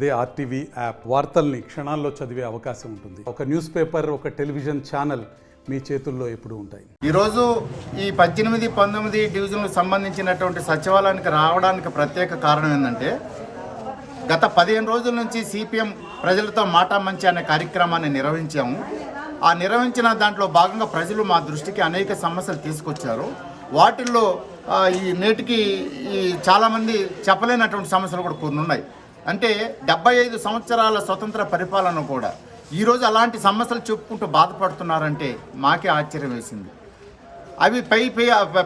అదే RTV app వార్తల్ని క్షణాల్లో చదివే అవకాశం ఉంటుంది. ఒక న్యూస్ పేపర్, ఒక టెలివిజన్ ఛానల్ మీ చేతుల్లో ఎప్పుడూ ఉంటాయి. ఈరోజు ఈ 18, 19 డివిజన్లకు సంబంధించినటువంటి సచివాలయానికి రావడానికి ప్రత్యేక కారణం ఏంటంటే, గత 15 రోజుల నుంచి సిపిఎం ప్రజలతో మాట మంచి అనే కార్యక్రమాన్ని నిర్వహించాము. ఆ నిర్వహించిన దాంట్లో భాగంగా ప్రజలు మా దృష్టికి అనేక సమస్యలు తీసుకొచ్చారు. వాటిల్లో ఈ నేటికి చాలామంది చెప్పలేనటువంటి సమస్యలు కూడా కొన్ని ఉన్నాయి. అంటే 75 సంవత్సరాల స్వతంత్ర పరిపాలన కూడా ఈరోజు అలాంటి సమస్యలు చెప్పుకుంటూ బాధపడుతున్నారంటే మాకే ఆశ్చర్యం వేసింది. అవి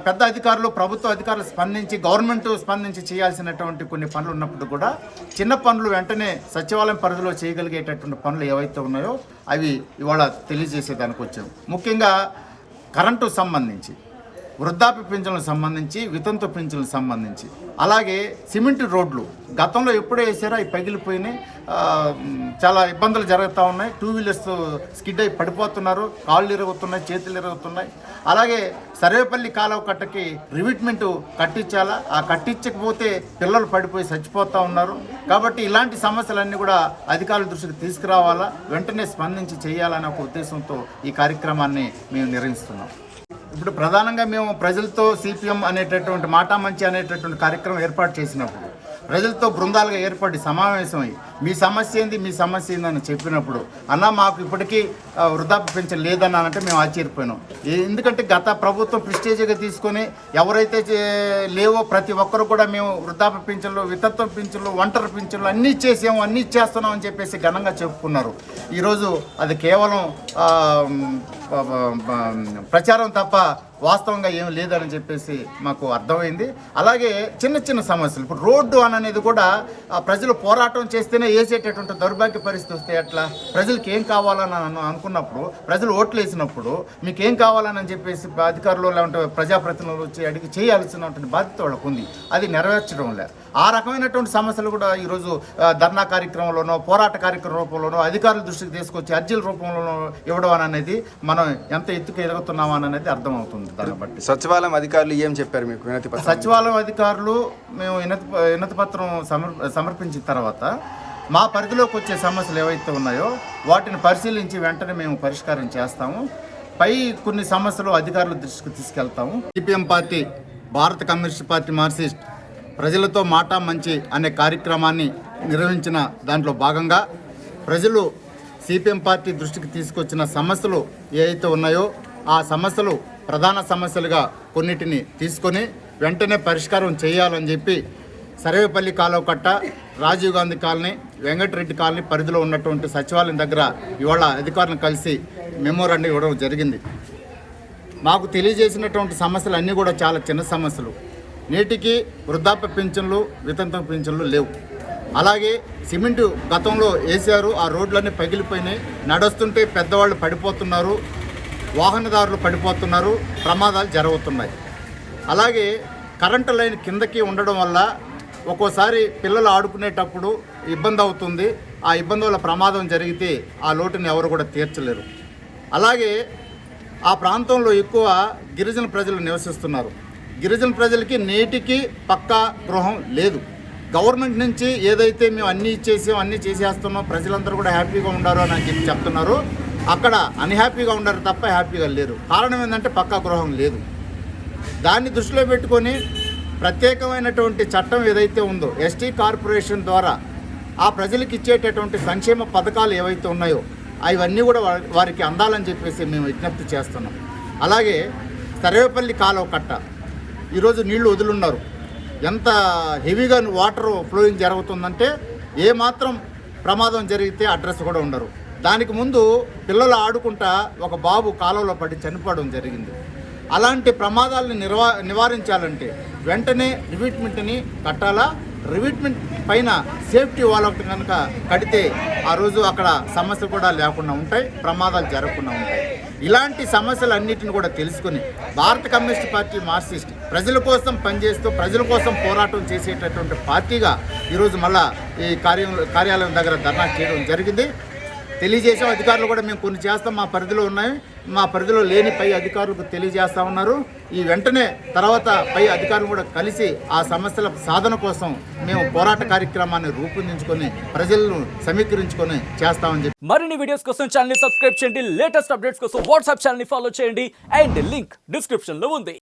పెద్ద అధికారులు, ప్రభుత్వ అధికారులు స్పందించి, గవర్నమెంట్ స్పందించి చేయాల్సినటువంటి కొన్ని పనులు ఉన్నప్పుడు కూడా చిన్న పనులు వెంటనే సచివాలయం పరిధిలో చేయగలిగేటటువంటి పనులు ఏవైతే ఉన్నాయో అవి ఇవాళ తెలియజేసేదానికి వచ్చాము. ముఖ్యంగా కరెంటు సంబంధించి, వృద్ధాప్య పింఛన్లకు సంబంధించి, వితంతు పింఛన్లకు సంబంధించి, అలాగే సిమెంట్ రోడ్లు గతంలో ఎప్పుడో వేసారో అవి పగిలిపోయినాయి. చాలా ఇబ్బందులు జరుగుతూ ఉన్నాయి. 2 వీలర్స్ స్కిడ్ అయి పడిపోతున్నారు, కాళ్ళు ఇరుగుతున్నాయి, చేతులు ఇరుగుతున్నాయి. అలాగే సర్వేపల్లి కాలువ కట్టకి రివిట్మెంట్ కట్టించాలా, ఆ కట్టించకపోతే పిల్లలు పడిపోయి చచ్చిపోతూ ఉన్నారు. కాబట్టి ఇలాంటి సమస్యలన్నీ కూడా అధికారుల దృష్టికి తీసుకురావాలా, వెంటనే స్పందించి చేయాలనే ఒక ఉద్దేశంతో ఈ కార్యక్రమాన్ని మేము నిర్వహిస్తున్నాం. ఇప్పుడు ప్రధానంగా మేము ప్రజలతో సిపిఎం అనేటటువంటి మాట మంచి అనేటటువంటి కార్యక్రమం ఏర్పాటు చేసినప్పుడు ప్రజలతో బృందాలుగా ఏర్పడి సమావేశమై మీ సమస్య ఏంది, మీ సమస్య ఏందని చెప్పినప్పుడు, అన్న మాకు ఇప్పటికీ వృద్ధాప్య పెన్షన్ లేదన్నానంటే మేము ఆశ్చర్యపోయినాం. ఎందుకంటే గత ప్రభుత్వం ప్రిస్టేజ్గా తీసుకొని ఎవరైతే లేవో ప్రతి ఒక్కరు కూడా మేము వృద్ధాప్య పింఛన్లు, వితంతు పింఛన్లు, ఒంటరి పింఛన్లు అన్నీ ఇచ్చేసాము, అన్నీ ఇచ్చేస్తున్నాం అని చెప్పేసి ఘనంగా చెప్పుకున్నారు. ఈరోజు అది కేవలం ప్రచారం తప్ప వాస్తవంగా ఏం లేదని చెప్పేసి మాకు అర్థమైంది. అలాగే చిన్న చిన్న సమస్యలు, ఇప్పుడు రోడ్డు అనేది కూడా ప్రజలు పోరాటం చేస్తేనే వేసేటటువంటి దౌర్భాగ్య పరిస్థితి వస్తే ఎట్లా? ప్రజలకు ఏం కావాలని అనుకున్నప్పుడు, ప్రజలు ఓట్లు వేసినప్పుడు మీకు ఏం కావాలని చెప్పేసి అధికారులు లేకుంటే ప్రజాప్రతినిధులు వచ్చి అడిగి చేయాల్సినటువంటి బాధ్యత వాళ్ళకు ఉంది. అది నెరవేర్చడం లేదు. ఆ రకమైనటువంటి సమస్యలు కూడా ఈరోజు ధర్నా కార్యక్రమంలోనో, పోరాట కార్యక్రమం రూపంలోనో, అధికారుల దృష్టికి తీసుకొచ్చి అర్జీల రూపంలోనో ఇవ్వడం అనేది మనం ఎంత ఎత్తుకు ఎదుగుతున్నామా అనేది అర్థమవుతుంది. దాన్ని బట్టి సచివాలయం అధికారులు ఏం చెప్పారు మీకు? వినతి పత్రం సచివాలయం అధికారులు మేము వినతి పత్రం సమర్పించిన తర్వాత మా పరిధిలోకి వచ్చే సమస్యలు ఏవైతే ఉన్నాయో వాటిని పరిశీలించి వెంటనే మేము పరిష్కారం చేస్తాము. కొన్ని సమస్యలు అధికారుల దృష్టికి తీసుకెళ్తాము. సిపిఎం పార్టీ, భారత కమ్యూనిస్ట్ పార్టీ మార్క్సిస్ట్ ప్రజలతో మాట మంచి అనే కార్యక్రమాన్ని నిర్వహించిన దాంట్లో భాగంగా ప్రజలు సిపిఎం పార్టీ దృష్టికి తీసుకొచ్చిన సమస్యలు ఏవైతే ఉన్నాయో ఆ సమస్యలు ప్రధాన సమస్యలుగా కొన్నిటిని తీసుకొని వెంటనే పరిష్కారం చేయాలని చెప్పి సర్వేపల్లి కాలువ కట్ట, రాజీవ్ గాంధీ కాలనీ, వెంకటరెడ్డి కాలనీ పరిధిలో ఉన్నటువంటి సచివాలయం దగ్గర ఇవాళ అధికారులను కలిసి మెమోరాండం ఇవ్వడం జరిగింది. మాకు తెలియజేసినటువంటి సమస్యలు అన్నీ కూడా చాలా చిన్న సమస్యలు. నేటికి వృద్ధాప్య పింఛన్లు, వితంతు పింఛన్లు లేవు. అలాగే సిమెంటు గతంలో వేసారు, ఆ రోడ్లన్నీ పగిలిపోయినాయి. నడుస్తుంటే పెద్దవాళ్ళు పడిపోతున్నారు, వాహనదారులు పడిపోతున్నారు, ప్రమాదాలు జరుగుతున్నాయి. అలాగే కరెంటు లైన్ కిందకి ఉండడం వల్ల ఒక్కోసారి పిల్లలు ఆడుకునేటప్పుడు ఇబ్బంది అవుతుంది. ఆ ఇబ్బంది వల్ల ప్రమాదం జరిగితే ఆ లోటుని ఎవరు కూడా తీర్చలేరు. అలాగే ఆ ప్రాంతంలో ఎక్కువ గిరిజన ప్రజలు నివసిస్తున్నారు. గిరిజన ప్రజలకి నేటికి పక్కా గృహం లేదు. గవర్నమెంట్ నుంచి ఏదైతే మేము అన్నీ ఇచ్చేసాం, అన్నీ చేసేస్తున్నాం, ప్రజలందరూ కూడా హ్యాపీగా ఉండారు అని చెప్పి చెప్తున్నారు. అక్కడ అన్హ్యాపీగా ఉండరు తప్ప హ్యాపీగా లేరు. కారణం ఏంటంటే పక్కా గృహం లేదు. దాన్ని దృష్టిలో పెట్టుకొని ప్రత్యేకమైనటువంటి చట్టం ఏదైతే ఉందో ఎస్టీ కార్పొరేషన్ ద్వారా ఆ ప్రజలకు ఇచ్చేటటువంటి సంక్షేమ పథకాలు ఏవైతే ఉన్నాయో అవన్నీ కూడా వారికి అందాలని చెప్పేసి మేము విజ్ఞప్తి చేస్తున్నాం. అలాగే సర్వేపల్లి కాలువ కట్ట ఈరోజు నీళ్లు వదులున్నారు. ఎంత హెవీగా వాటర్ ఫ్లోయింగ్ జరుగుతుందంటే ఏమాత్రం ప్రమాదం జరిగితే అడ్రస్ కూడా ఉండరు. దానికి ముందు పిల్లలు ఆడుకుంటా ఒక బాబు కాలువలో పడి చనిపోవడం జరిగింది. అలాంటి ప్రమాదాలను నివారించాలంటే వెంటనే రివిట్మెంట్ని కట్టాలా. రివిట్మెంట్ పైన సేఫ్టీ వాల్ ఒకటి కనుక కడితే ఆ రోజు అక్కడ సమస్యలు కూడా లేకుండా ఉంటాయి, ప్రమాదాలు జరగకుండా ఉంటాయి. ఇలాంటి సమస్యలన్నిటిని కూడా తెలుసుకుని భారత కమ్యూనిస్ట్ పార్టీ మార్క్సిస్ట్ ప్రజల కోసం పనిచేస్తూ ప్రజల కోసం పోరాటం చేసేటటువంటి పార్టీగా ఈరోజు మళ్ళా ఈ కార్యాలయం దగ్గర ధర్నా చేయడం జరిగింది. తెలియజేసాం. అధికారులు కూడా మేము కొన్ని చేస్తాం, మా పరిధిలో ఉన్నాయి, మా పరిధిలో లేని పై అధికారులకు తెలియజేస్తా ఉన్నారు. ఈ వెంటనే తర్వాత పై అధికారులు కూడా కలిసి ఆ సమస్యల సాధన కోసం మేము పోరాట కార్యక్రమాన్ని రూపొందించుకొని ప్రజలను సమీకరించుకొని చేస్తామని చెప్పి మరిన్ని వీడియోస్ కోసం ఛానల్ ని సబ్స్క్రైబ్ చేయండి. లేటెస్ట్ అప్డేట్స్ కోసం వాట్సాప్ ఛానల్ ని ఫాలో చేయండి. అండ్ లింక్ డిస్క్రిప్షన్ లో ఉంది.